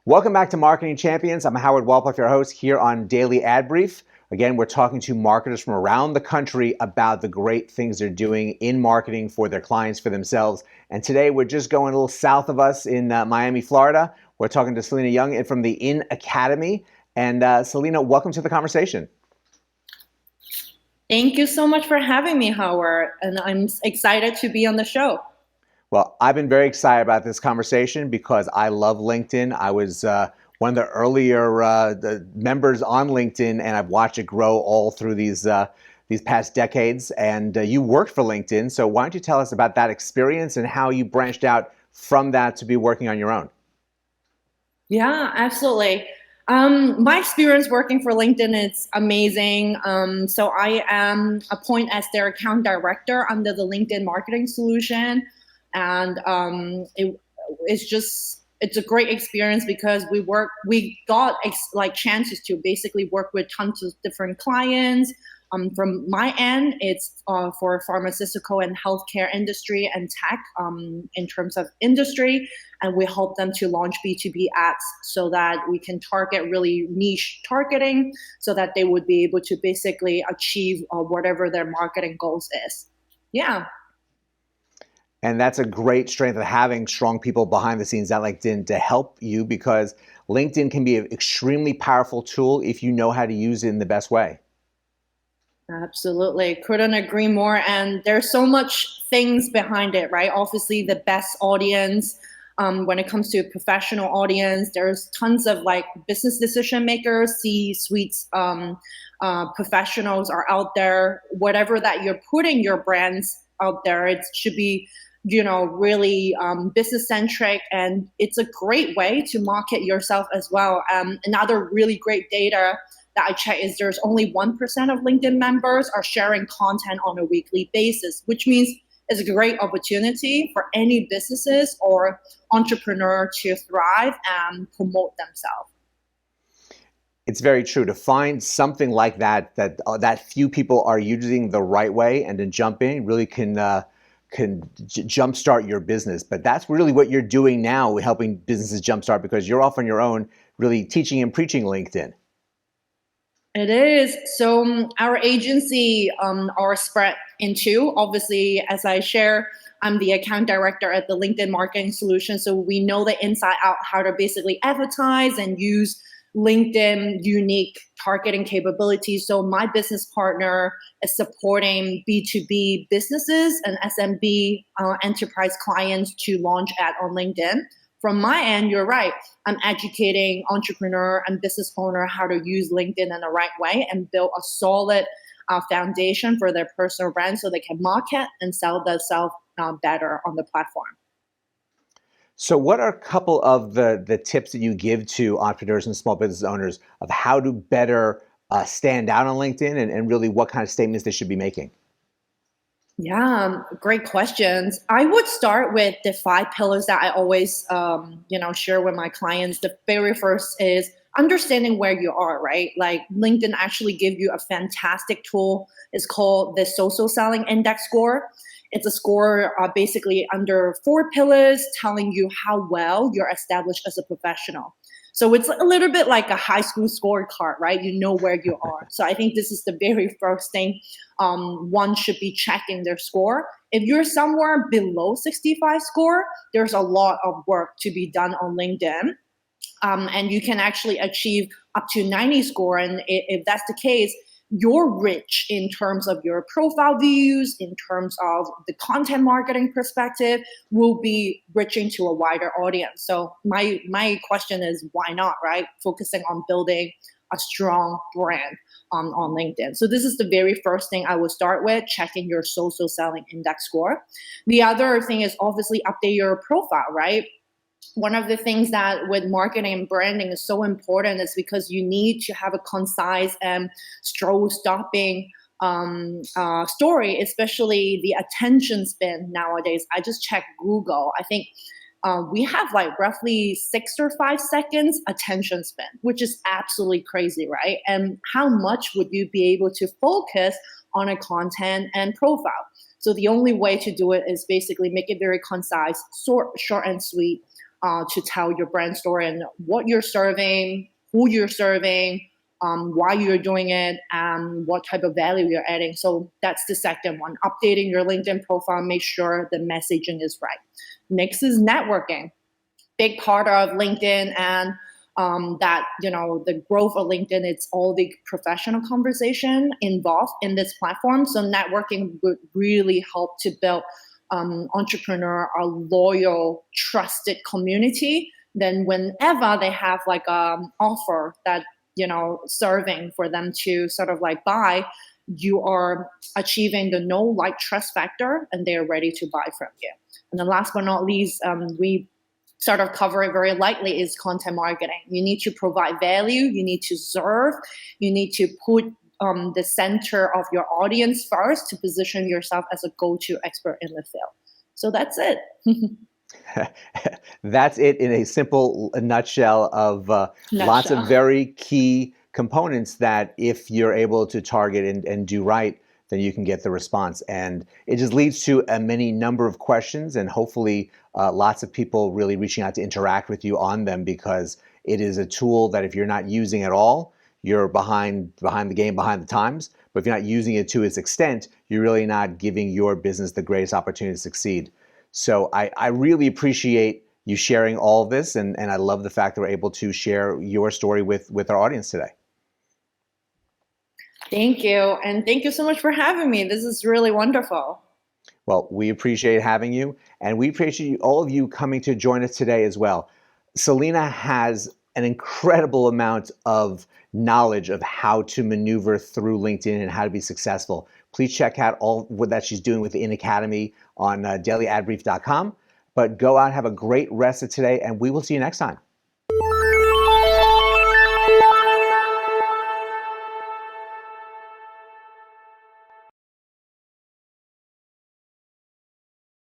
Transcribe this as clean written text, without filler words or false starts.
Welcome back to Marketing Champions. I'm Howard Walpoff, your host here on Daily Ad Brief. Again, we're talking to marketers from around the country about the great things they're doing in marketing for their clients, for themselves. And today we're just going a little south of us in Miami, Florida. We're talking to Salina Yeung from the In Academy. And Salina, welcome to the conversation. Thank you so much for having me, Howard. And I'm excited to be on the show. Well, I've been very excited about this conversation because I love LinkedIn. I was one of the earlier the members on LinkedIn, and I've watched it grow all through these past decades. And you worked for LinkedIn, so why don't you tell us about that experience and how you branched out from that to be working on your own? Yeah, absolutely. My experience working for LinkedIn is amazing. So I am appointed as their account director under the LinkedIn marketing solution. And it's a great experience because we got chances to basically work with tons of different clients. From my end, it's for pharmaceutical and healthcare industry and tech in terms of industry. And we help them to launch B2B ads so that we can target really niche targeting so that they would be able to basically achieve whatever their marketing goals is. Yeah. And that's a great strength of having strong people behind the scenes at LinkedIn to help you, because LinkedIn can be an extremely powerful tool if you know how to use it in the best way. Absolutely. Couldn't agree more. And there's so much things behind it, right? Obviously, the best audience. When it comes to a professional audience, there's tons of business decision makers, C-suites, professionals are out there. Whatever that you're putting your brands out there, it should be really business centric, and it's a great way to market yourself as well. Another really great data that I check is there's only 1% of LinkedIn members are sharing content on a weekly basis, which means it's a great opportunity for any businesses or entrepreneur to thrive and promote themselves. It's very true. To find something like that few people are using the right way and to jump in really can jumpstart your business. But that's really what you're doing now, helping businesses jumpstart, because you're off on your own, really teaching and preaching LinkedIn. It is. So our agency are spread into, obviously, as I share, I'm the account director at the LinkedIn marketing solution. So we know the inside out how to basically advertise and use LinkedIn unique targeting capabilities. So my business partner is supporting B2B businesses and SMB enterprise clients to launch ad on LinkedIn. From my end, you're right. I'm educating entrepreneur and business owner how to use LinkedIn in the right way and build a solid foundation for their personal brand so they can market and sell themselves better on the platform. So what are a couple of the tips that you give to entrepreneurs and small business owners of how to better stand out on LinkedIn, and really what kind of statements they should be making? Yeah, great questions. I would start with the 5 pillars that I always, share with my clients. The very first is understanding where you are, right? Like LinkedIn actually give you a fantastic tool. It's called the Social Selling Index Score. It's a score basically under 4 pillars telling you how well you're established as a professional. So it's a little bit like a high school scorecard, right? You know where you are. So I think this is the very first thing one should be checking their score. If you're somewhere below 65 score, there's a lot of work to be done on LinkedIn. And you can actually achieve up to 90 score. And if that's the case, you're rich in terms of your profile views, in terms of the content marketing perspective, will be reaching to a wider audience. So my question is, why not, right? Focusing on building a strong brand on LinkedIn. So this is the very first thing I would start with, checking your social selling index score. The other thing is obviously update your profile, right? One of the things that with marketing and branding is so important is because you need to have a concise and story, especially the attention span nowadays. I just checked Google. I think we have roughly 6 or 5 seconds attention span, which is absolutely crazy, right? And how much would you be able to focus on a content and profile? So the only way to do it is basically make it very concise, short and sweet. to tell your brand story and what you're serving, who you're serving, why you're doing it, and what type of value you're adding. So that's the second one. Updating your LinkedIn profile, make sure the messaging is right. Next is networking. Big part of LinkedIn and that, the growth of LinkedIn, it's all the professional conversation involved in this platform. So networking would really help to build entrepreneur a loyal, trusted community. Then whenever they have like offer that, serving for them to sort of like buy, you are achieving the know, like, trust factor, and they're ready to buy from you. And then last but not least, we sort of cover it very lightly, is content marketing. You need to provide value. You need to serve. You need to put the center of your audience first to position yourself as a go-to expert in the field. So that's it. That's it in a simple nutshell of lots of very key components that if you're able to target and do right, then you can get the response. And it just leads to a many number of questions, and hopefully lots of people really reaching out to interact with you on them, because it is a tool that if you're not using at all, you're behind the game, behind the times. But if you're not using it to its extent, you're really not giving your business the greatest opportunity to succeed. So I really appreciate you sharing all of this, and I love the fact that we're able to share your story with our audience today. Thank you. And thank you so much for having me. This is really wonderful. Well, we appreciate having you, and we appreciate all of you coming to join us today as well. Salina has an incredible amount of knowledge of how to maneuver through LinkedIn and how to be successful. Please check out all that she's doing with the In Academy on dailyadbrief.com. But go out, have a great rest of today, and we will see you next time.